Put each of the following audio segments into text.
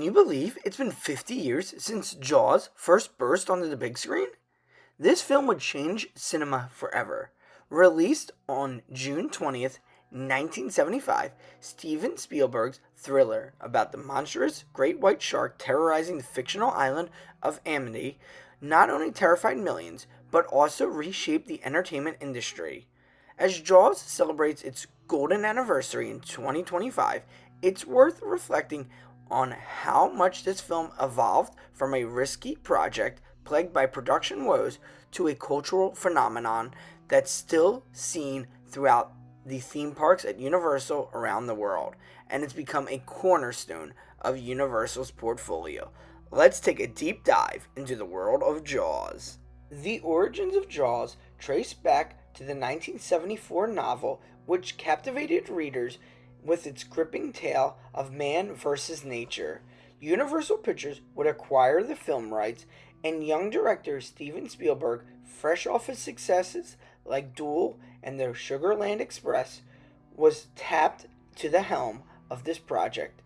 Can you believe it's been 50 years since Jaws first burst onto the big screen? This film would change cinema forever. Released on June 20th, 1975, Steven Spielberg's thriller about the monstrous great white shark terrorizing the fictional island of Amity not only terrified millions, but also reshaped the entertainment industry. As Jaws celebrates its golden anniversary in 2025, it's worth reflecting on how much this film evolved from a risky project plagued by production woes to a cultural phenomenon that's still seen throughout the theme parks at Universal around the world, and it's become a cornerstone of Universal's portfolio. Let's take a deep dive into the world of Jaws. The origins of Jaws trace back to the 1974 novel, which captivated readers with its gripping tale of man versus nature. Universal Pictures would acquire the film rights, and young director Steven Spielberg, fresh off his successes like Duel and the Sugarland Express, was tapped to the helm of this project.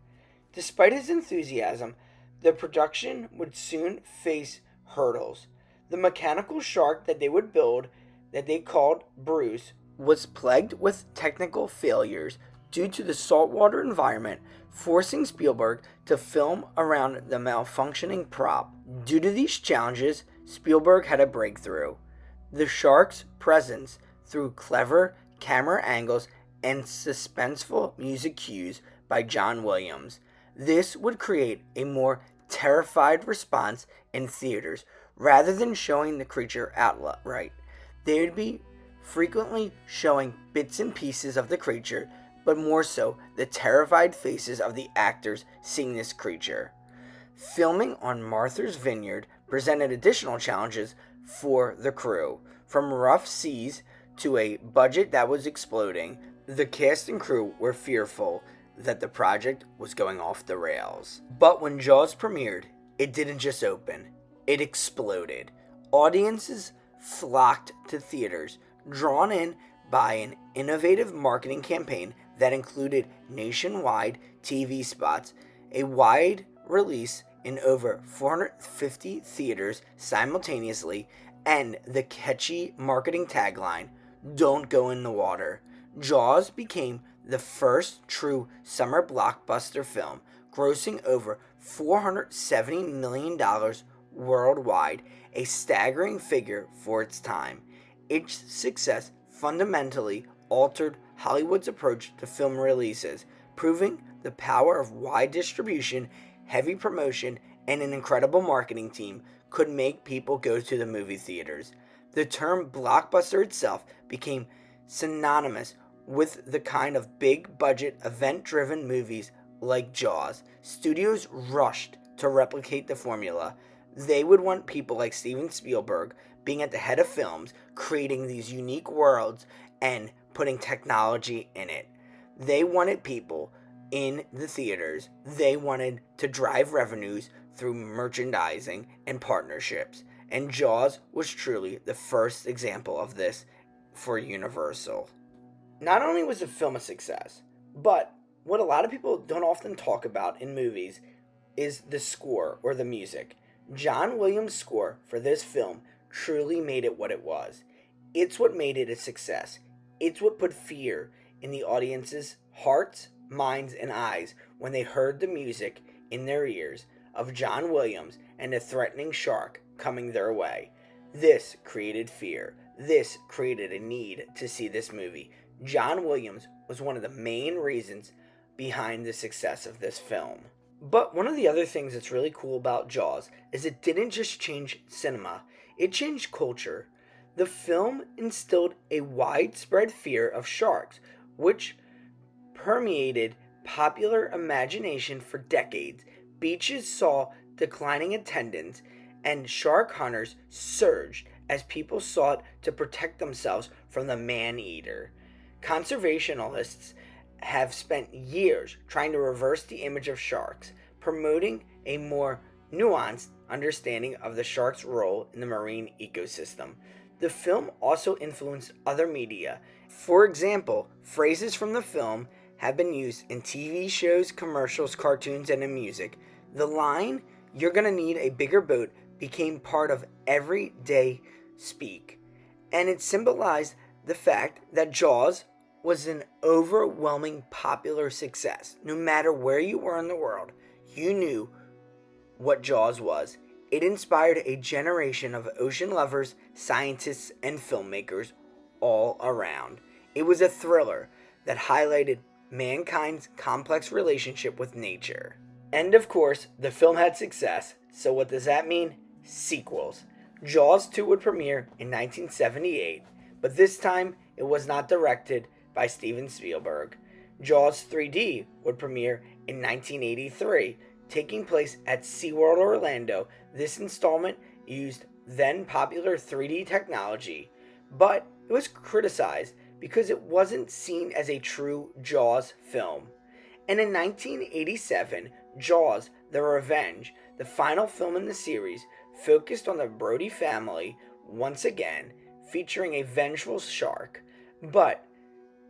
Despite his enthusiasm, the production would soon face hurdles. The mechanical shark that they would build, that they called Bruce, was plagued with technical failures due to the saltwater environment, forcing Spielberg to film around the malfunctioning prop. Due to these challenges, Spielberg had a breakthrough. The shark's presence through clever camera angles and suspenseful music cues by John Williams. This would create a more terrified response in theaters rather than showing the creature outright. They would be frequently showing bits and pieces of the creature, but more so the terrified faces of the actors seeing this creature. Filming on Martha's Vineyard presented additional challenges for the crew. From rough seas to a budget that was exploding, the cast and crew were fearful that the project was going off the rails. But when Jaws premiered, it didn't just open, it exploded. Audiences flocked to theaters, drawn in by an innovative marketing campaign that included nationwide TV spots, a wide release in over 450 theaters simultaneously, and the catchy marketing tagline, "Don't go in the water." Jaws became the first true summer blockbuster film, grossing over $470 million worldwide, a staggering figure for its time. Its success fundamentally altered Hollywood's approach to film releases, proving the power of wide distribution, heavy promotion, and an incredible marketing team could make people go to the movie theaters. The term blockbuster itself became synonymous with the kind of big budget, event driven movies like Jaws. Studios rushed to replicate the formula. They would want people like Steven Spielberg being at the head of films, creating these unique worlds and putting technology in it. They wanted people in the theaters. They wanted to drive revenues through merchandising and partnerships. And Jaws was truly the first example of this for Universal. Not only was the film a success, but what a lot of people don't often talk about in movies is the score or the music. John Williams' score for this film truly made it what it was. It's what made it a success. It's what put fear in the audience's hearts, minds, and eyes when they heard the music in their ears of John Williams and a threatening shark coming their way. This created fear. This created a need to see this movie. John Williams was one of the main reasons behind the success of this film. But one of the other things that's really cool about Jaws is it didn't just change cinema, it changed culture. The film instilled a widespread fear of sharks, which permeated popular imagination for decades. Beaches saw declining attendance, and shark hunters surged as people sought to protect themselves from the man-eater. Conservationists have spent years trying to reverse the image of sharks, promoting a more nuanced understanding of the shark's role in the marine ecosystem. The film also influenced other media. For example, phrases from the film have been used in TV shows, commercials, cartoons, and in music. The line, "you're gonna need a bigger boat," became part of everyday speak, and it symbolized the fact that Jaws was an overwhelming popular success. No matter where you were in the world, you knew what Jaws was. It inspired a generation of ocean lovers, scientists, and filmmakers all around. It was a thriller that highlighted mankind's complex relationship with nature. And of course, the film had success, so what does that mean? Sequels. Jaws 2 would premiere in 1978, but this time it was not directed by Steven Spielberg. Jaws 3D would premiere in 1983, taking place at SeaWorld Orlando. This installment used then popular 3D technology, but it was criticized because it wasn't seen as a true Jaws film. And in 1987, Jaws: The Revenge, the final film in the series, focused on the Brody family once again, featuring a vengeful shark. But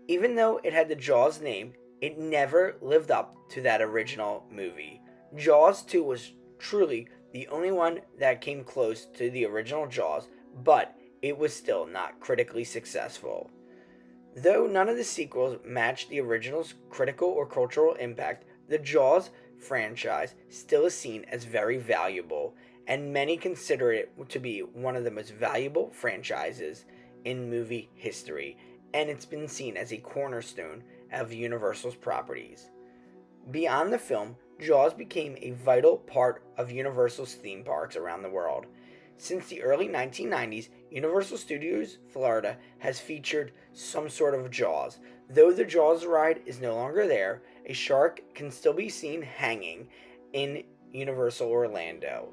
even though it had the Jaws name, it never lived up to that original movie. Jaws 2 was truly the only one that came close to the original Jaws, but it was still not critically successful. Though none of the sequels matched the original's critical or cultural impact, the Jaws franchise still is seen as very valuable, and many consider it to be one of the most valuable franchises in movie history, and it's been seen as a cornerstone of Universal's properties. Beyond the film, Jaws became a vital part of Universal's theme parks around the world. Since the early 1990s, Universal Studios Florida has featured some sort of Jaws. Though the Jaws ride is no longer there, a shark can still be seen hanging in Universal Orlando.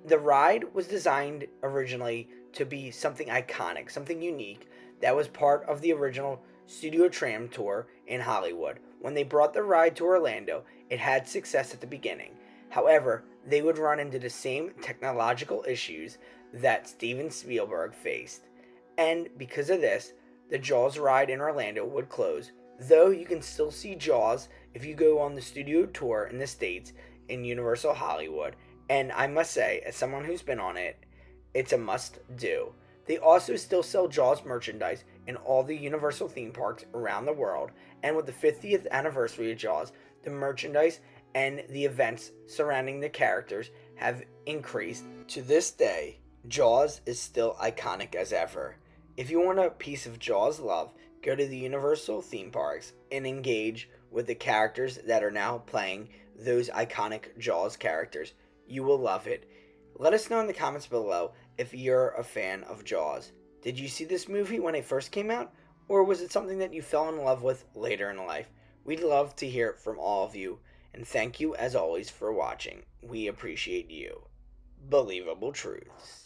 The ride was designed originally to be something iconic, something unique that was part of the original Studio Tram tour in Hollywood. When they brought the ride to Orlando, it had success at the beginning. However, they would run into the same technological issues that Steven Spielberg faced. And because of this, the Jaws ride in Orlando would close. Though you can still see Jaws if you go on the studio tour in the States in Universal Hollywood. And I must say, as someone who's been on it, it's a must do. They also still sell Jaws merchandise in all the Universal theme parks around the world. And with the 50th anniversary of Jaws, the merchandise and the events surrounding the characters have increased. To this day, Jaws is still iconic as ever. If you want a piece of Jaws love, go to the Universal theme parks and engage with the characters that are now playing those iconic Jaws characters. You will love it. Let us know in the comments below if you're a fan of Jaws. Did you see this movie when it first came out, or was it something that you fell in love with later in life? We'd love to hear from all of you, and thank you as always for watching. We appreciate you. Believable Truths.